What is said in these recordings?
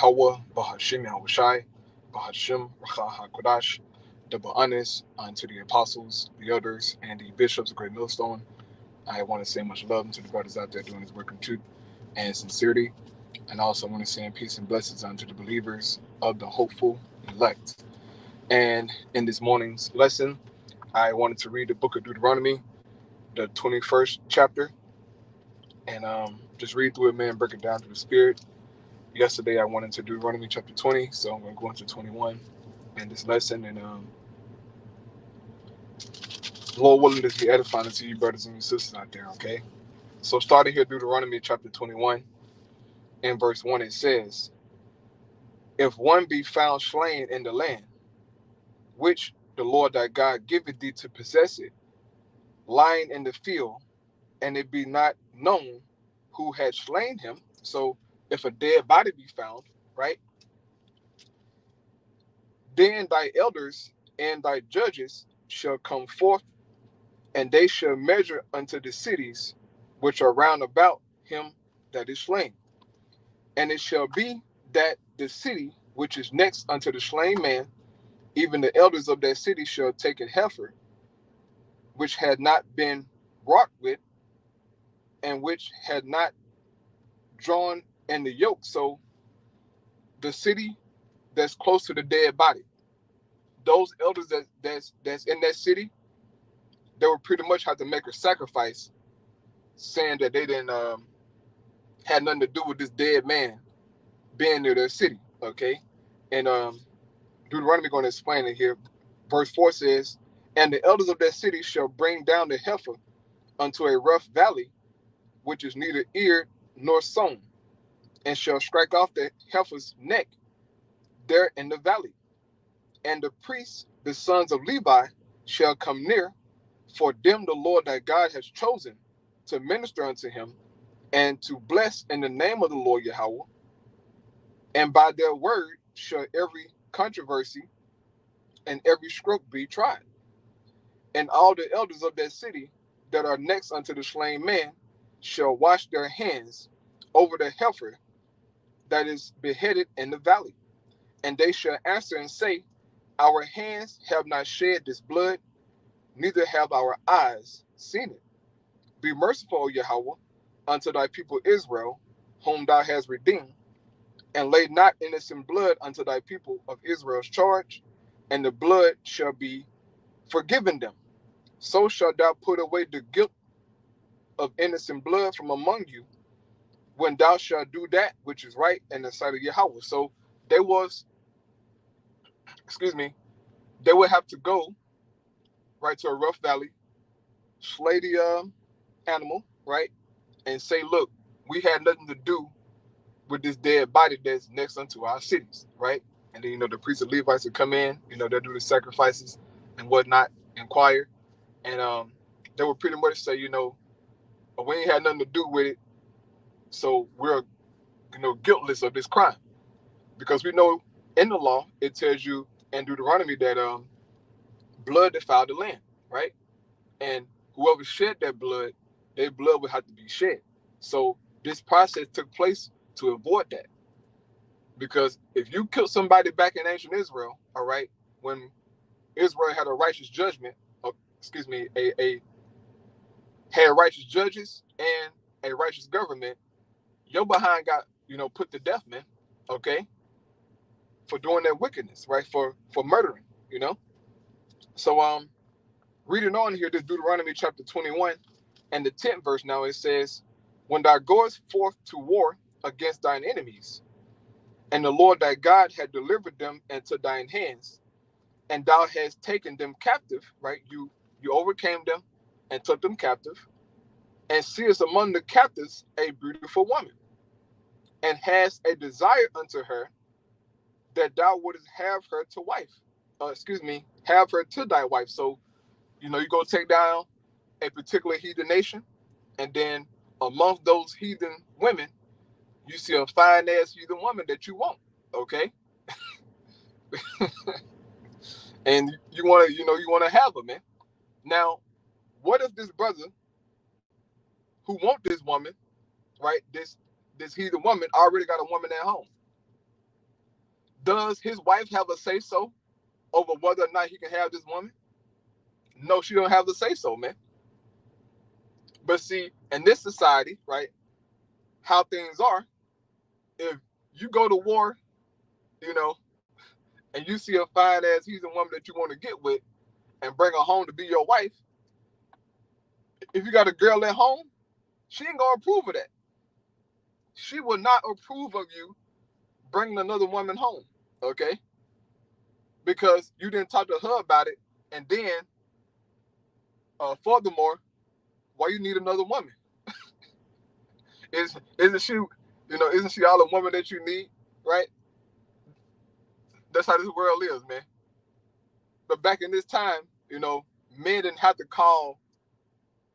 Yahweh, Bahashim Yahushai, Bahashim Racha HaKodash. Double honors unto the apostles, the elders, and the bishops of Great Millstone. I want to say much love to the brothers out there doing this work in truth and sincerity. And I also want to send peace and blessings unto the believers of the hopeful elect. And in this morning's lesson, I wanted to read the book of Deuteronomy, the 21st chapter, and just read through it, man, break it down through the spirit. Yesterday, I went into Deuteronomy chapter 20, so I'm going to go into 21 in this lesson, and Lord willing, this be edifying to you, brothers and your sisters out there, okay? So starting here, Deuteronomy chapter 21, in verse 1, it says, If one be found slain in the land, which the Lord thy God giveth thee to possess it, lying in the field, and it be not known who had slain him. So if a dead body be found, right, then thy elders and thy judges shall come forth, and they shall measure unto the cities which are round about him that is slain. And it shall be that the city which is next unto the slain man, even the elders of that city shall take a heifer, which had not been wrought with, and which had not drawn in the yoke. So the city that's close to the dead body, those elders that's in that city, they would pretty much have to make a sacrifice, saying that they didn't had nothing to do with this dead man being near their city. Okay, and Deuteronomy going to explain it here. Verse 4 says, And the elders of that city shall bring down the heifer unto a rough valley, which is neither eared nor sown, and shall strike off the heifer's neck there in the valley. And the priests, the sons of Levi, shall come near, for them the Lord thy God has chosen to minister unto him, and to bless in the name of the Lord Yahweh. And by their word shall every controversy and every stroke be tried. And all the elders of that city that are next unto the slain man shall wash their hands over the heifer that is beheaded in the valley. And they shall answer and say, Our hands have not shed this blood, neither have our eyes seen it. Be merciful, O Yahweh, unto thy people Israel, whom thou hast redeemed, and lay not innocent blood unto thy people of Israel's charge, and the blood shall be forgiven them. So shalt thou put away the guilt of innocent blood from among you, when thou shalt do that which is right in the sight of Yahweh. So they was, they would have to go right to a rough valley, slay the animal, right, and say, look, we had nothing to do with this dead body that's next unto our cities, right? And then, the priests and Levites would come in, they'll do the sacrifices and whatnot, inquire, and they would pretty much say, we ain't had nothing to do with it, so we're, guiltless of this crime. Because we know in the law, it tells you in Deuteronomy that blood defiled the land, right? And whoever shed that blood, their blood would have to be shed. So this process took place to avoid that. Because if you killed somebody back in ancient Israel, all right, when Israel had a righteous judgment, had righteous judges and a righteous government, your behind got, put to death, man, okay, for doing that wickedness, right, for murdering, So reading on here, this Deuteronomy chapter 21 and the 10th verse now, it says, When thou goest forth to war against thine enemies, and the Lord thy God had delivered them into thine hands, and thou hast taken them captive, right? You overcame them and took them captive, and seest among the captives a beautiful woman, and hast a desire unto her, that thou wouldest have her to wife. Have her to thy wife. So, you go take down a particular heathen nation, and then amongst those heathen women, you see a fine ass heathen woman that you want, okay? And you want to have her, man. Now, what if this brother who want this woman, right, this heathen woman, already got a woman at home? Does his wife have a say-so over whether or not he can have this woman? No, she don't have the say-so, man. But see, in this society, right, how things are, if you go to war, you know, and you see a fine ass heathen woman that you want to get with and bring her home to be your wife, if you got a girl at home, she ain't gonna approve of that. She will not approve of you bringing another woman home, okay? Because you didn't talk to her about it, and then, furthermore, why you need another woman? Isn't she, isn't she all the woman that you need, right? That's how this world is, man. But back in this time, men didn't have to call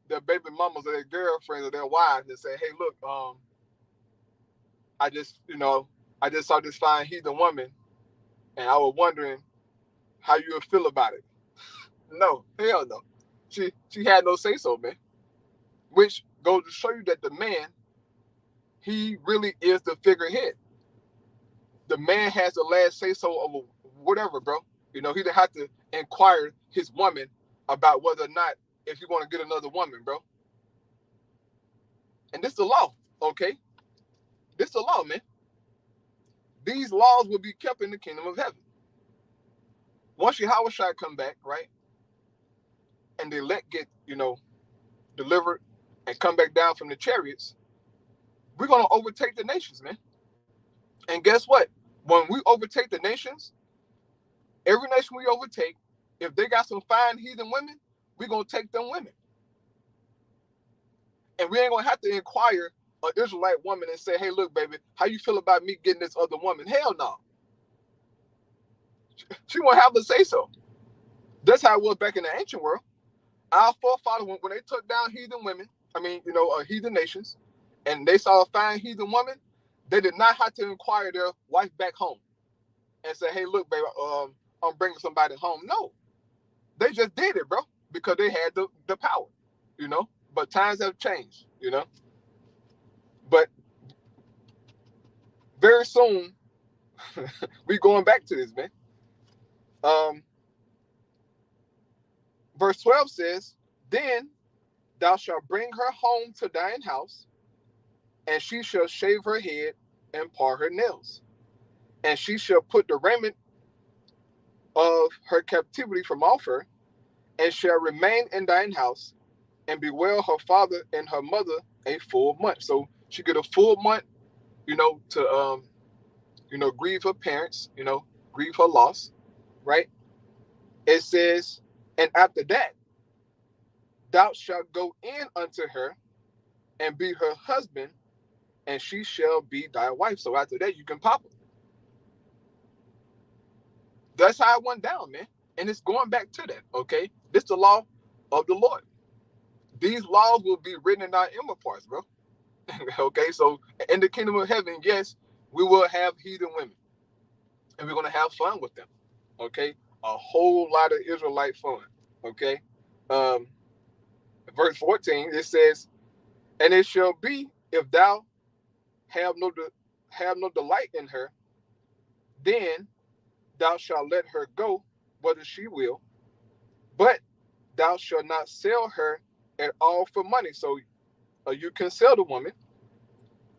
their baby mamas or their girlfriends or their wives and say, "Hey, look, I just saw this fine heathen woman, and I was wondering how you would feel about it." No, hell no. She had no say so, man. Which goes to show you that the man, he really is the figurehead. The man has the last say so over whatever, bro. He didn't have to inquire his woman about whether or not if you want to get another woman, bro. And this is the law, okay? This is the law, man. These laws will be kept in the kingdom of heaven. Once Yahushua come back, right, and the elect get, delivered and come back down from the chariots, we're going to overtake the nations, man. And guess what? When we overtake the nations, every nation we overtake, if they got some fine heathen women, we're going to take them women. And we ain't going to have to inquire an Israelite woman and say, "Hey, look, baby, how you feel about me getting this other woman?" Hell no. She won't have to say so. That's how it was back in the ancient world. Our forefathers, when they took down heathen women, heathen nations, and they saw a fine heathen woman, they did not have to inquire their wife back home and say, "Hey, look, baby, I'm bringing somebody home." No, they just did it, bro, because they had the power, But times have changed, But very soon, we going back to this, man. Verse 12 says, "Then thou shalt bring her home to thine house, and she shall shave her head and part her nails, and she shall put the raiment of her captivity from off her, and shall remain in thine house, and bewail her father and her mother a full month." So she get a full month, to grieve her parents, grieve her loss, right? It says, "And after that, thou shalt go in unto her and be her husband, and she shall be thy wife." So after that, you can pop her. That's how it went down, man. And it's going back to that, okay? This is the law of the Lord. These laws will be written in our inward parts, bro. Okay, so in the kingdom of heaven, yes, we will have heathen women, and we're going to have fun with them, okay? A whole lot of Israelite fun, okay? Verse 14, it says, "And it shall be, if thou have no delight in her, then thou shalt let her go, whether she will, but thou shalt not sell her at all for money." So you can sell the woman.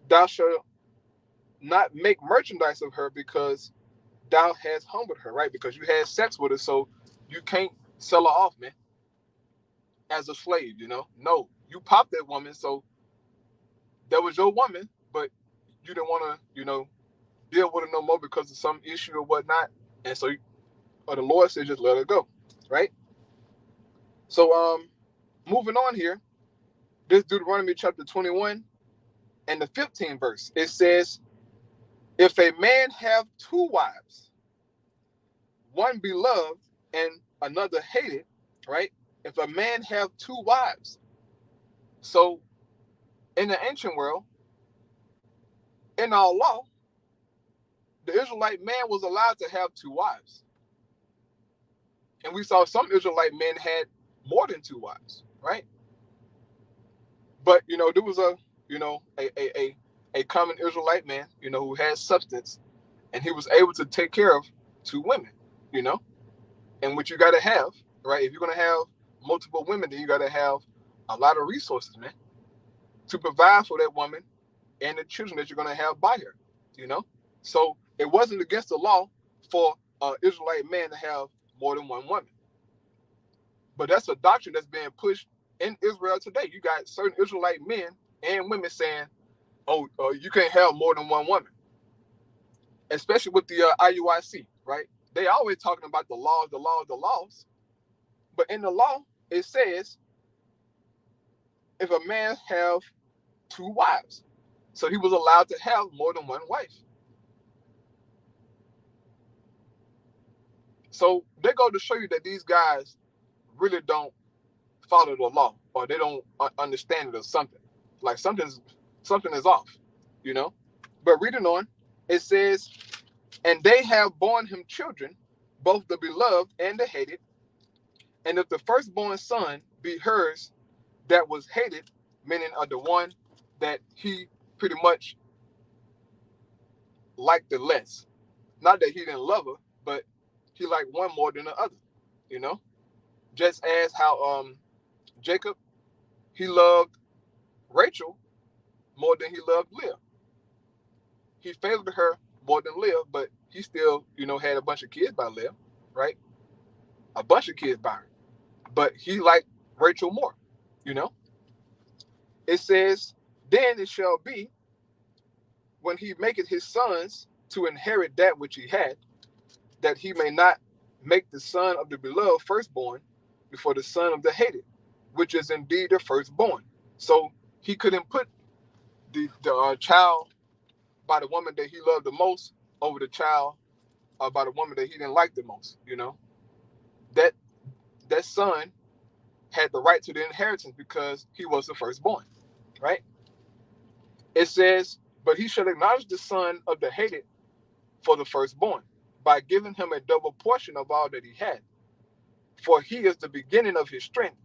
"Thou shalt not make merchandise of her, because thou hast humbled her," right? Because you had sex with her, so you can't sell her off, man, as a slave, No, you popped that woman, so that was your woman, but you didn't want to, deal with her no more because of some issue or whatnot. And so the Lord said, just let her go, right? So moving on here, this Deuteronomy chapter 21 and the 15th verse, it says, "If a man have two wives, one beloved and another hated," right? If a man have two wives. So in the ancient world, in our law, the Israelite man was allowed to have two wives. And we saw some Israelite men had more than two wives, right? But there was a common Israelite man, who had substance, and he was able to take care of 2 women, you know, and what you got to have, right? If you're going to have multiple women, then you got to have a lot of resources, man, to provide for that woman and the children that you're going to have by her, you know? So it wasn't against the law for an Israelite man to have more than one woman. But that's a doctrine that's being pushed in Israel today. You got certain Israelite men and women saying, oh, you can't have more than one woman, especially with the IUIC, right? They always talking about the laws, the laws, the laws. But in the law, it says if a man have 2 wives, so he was allowed to have more than one wife. So they go to show you that these guys really don't follow the law, or they don't understand it, or something. Like something is off, you know. But reading on, it says, and they have borne him children, both the beloved and the hated. And if the firstborn son be hers that was hated, meaning of the one that he pretty much liked the less. Not that he didn't love her, but he liked one more than the other, you know? Just as how Jacob, he loved Rachel more than he loved Leah. He favored her more than Leah, but he still, you know, had a bunch of kids by Leah, right? A bunch of kids by her. But he liked Rachel more, you know? It says, then it shall be, when he maketh his sons to inherit that which he had, that he may not make the son of the beloved firstborn before the son of the hated, which is indeed the firstborn. So he couldn't put the child by the woman that he loved the most over the child by the woman that he didn't like the most, you know? That son had the right to the inheritance because he was the firstborn, right? It says, but he shall acknowledge the son of the hated for the firstborn, by giving him a double portion of all that he had. For he is the beginning of his strength.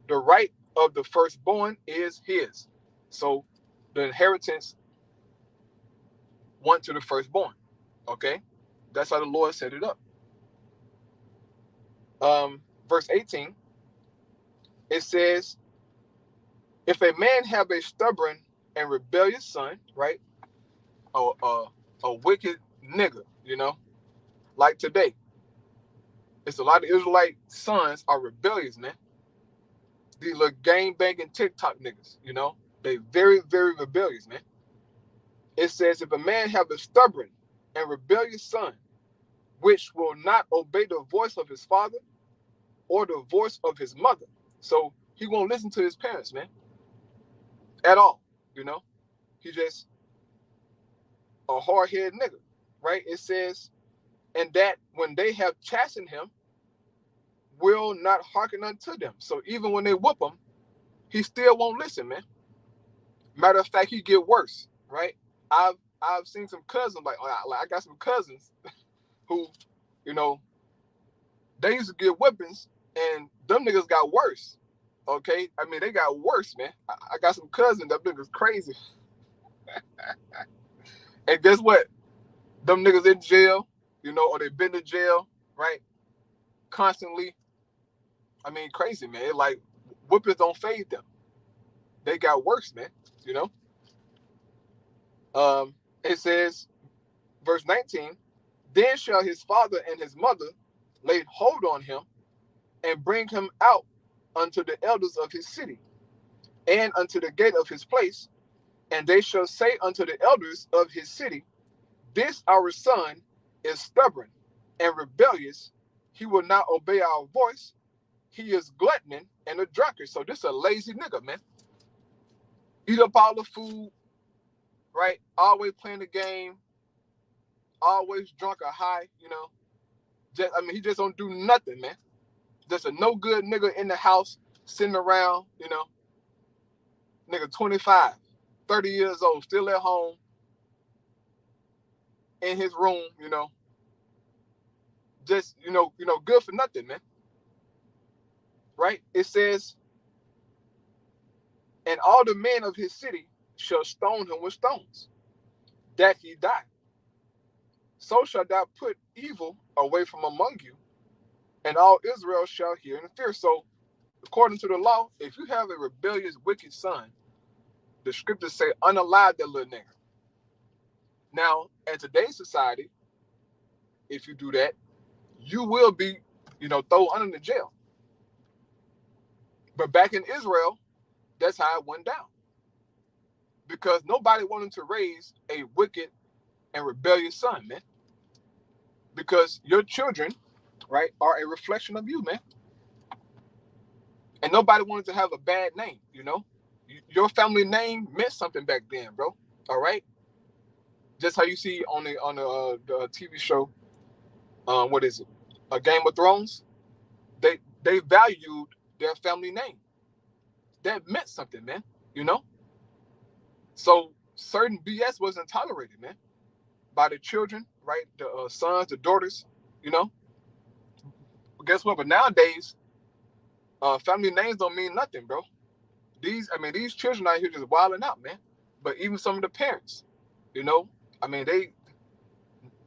The right of the firstborn is his. So the inheritance went to the firstborn. Okay? That's how the Lord set it up. Verse 18, it says, if a man have a stubborn and rebellious son, right? A wicked nigga, you know, like today. It's a lot of Israelite sons are rebellious, man. These little gang banging TikTok niggas, you know, they very, very rebellious, man. It says, if a man have a stubborn and rebellious son, which will not obey the voice of his father or the voice of his mother. So he won't listen to his parents, man, at all, you know. He just a hard-headed nigga, right? It says, and that when they have chastened him, will not hearken unto them. So even when they whoop him, he still won't listen, man. Matter of fact, he get worse, right? I've seen some cousins, like I got some cousins who, you know, they used to get whippings and them niggas got worse. Okay? I mean, they got worse, man. I got some cousins, that niggas crazy. And guess what? Them niggas in jail, you know, or they been to jail, right? Constantly. I mean, crazy, man. Like, whippings don't fade them. They got worse, man, you know? It says, verse 19, then shall his father and his mother lay hold on him and bring him out unto the elders of his city and unto the gate of his place, and they shall say unto the elders of his city, this our son is stubborn and rebellious. He will not obey our voice. He is gluttoning and a drunkard. So this is a lazy nigga, man. Eat up all the food, right? Always playing the game, always drunk or high, you know. He just don't do nothing, man. Just a no good nigga in the house, sitting around, you know. Nigga 25, 30 years old, still at home, in his room, you know. Just, you know, good for nothing, man. Right? It says, and all the men of his city shall stone him with stones, that he die. so shalt thou put evil away from among you, and all Israel shall hear and fear. So, according to the law, if you have a rebellious, wicked son, the scriptures say unalive that little nigga. Now, in today's society, if you do that, you will be, thrown under the jail. But back in Israel, that's how it went down. Because nobody wanted to raise a wicked and rebellious son, man. Because your children, right, are a reflection of you, man. And nobody wanted to have a bad name, Your family name meant something back then, bro. All right? Just how you see on the TV show, what is it? A Game of Thrones. They valued their family name. That meant something, man. So certain BS wasn't tolerated, man, by the children, right? The sons, the daughters, But guess what? But nowadays, family names don't mean nothing, bro. These children out here just wilding out, man. But even some of the parents, they,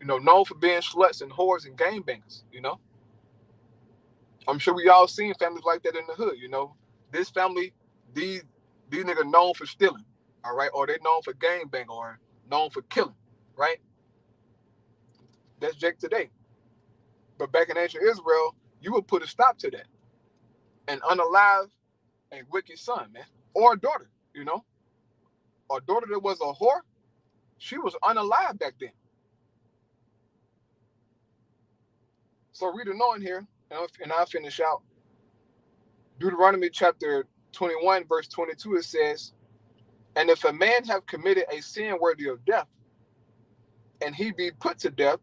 known for being sluts and whores and gangbangers, I'm sure we all seen families like that in the hood, This family, these niggas known for stealing, all right? Or they known for gangbanging or known for killing, right? That's Jake today. But back in ancient Israel, you would put a stop to that and unalive a wicked son, man, or a daughter, A daughter that was a whore, she was unalive back then. So read on here, and I'll finish out. Deuteronomy chapter 21, verse 22, it says, and if a man have committed a sin worthy of death, and he be put to death,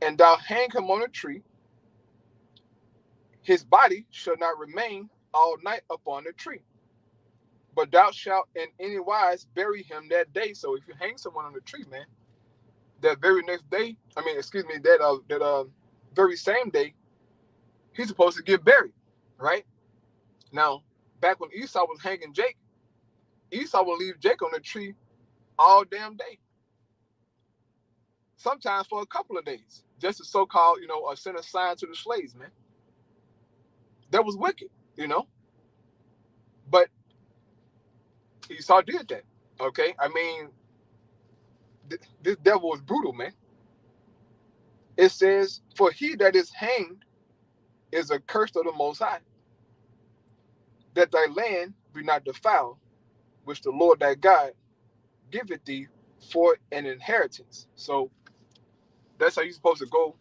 and thou hang him on a tree, his body shall not remain all night upon the tree, but thou shalt in any wise bury him that day. So if you hang someone on the tree, man, that very next day, that very same day, he's supposed to get buried, right? Now, back when Esau was hanging Jake, Esau would leave Jake on the tree all damn day. Sometimes for a couple of days, just to so-called, send a sign to the slaves, man. That was wicked, But Esau did that, okay? This devil was brutal, man. It says, for he that is hanged is accursed of the Most High, that thy land be not defiled, which the Lord thy God giveth thee for an inheritance. So that's how you're supposed to go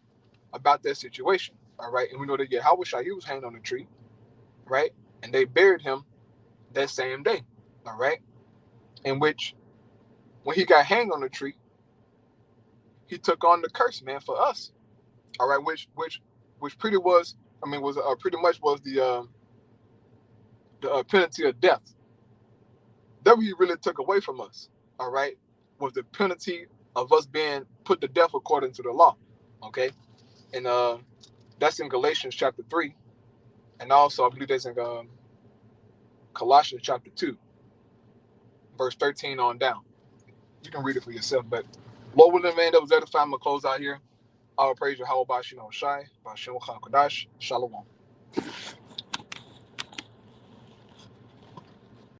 about that situation, all right? And we know that Yahushua, he was hanged on a tree, right? And they buried him that same day, all right? In which, when he got hanged on the tree, he took on the curse, man, for us, all right? Which pretty was, pretty much was the penalty of death. That he really took away from us, all right? Was the penalty of us being put to death according to the law, okay? And that's in Galatians chapter 3, and also I believe that's in Colossians chapter 2, verse 13 on down. You can read it for yourself, but Lord willing, man, that was edifying. I'm going to close out here. I'll praise you. How about Shino Shai, Bashem Kadash, Shalom.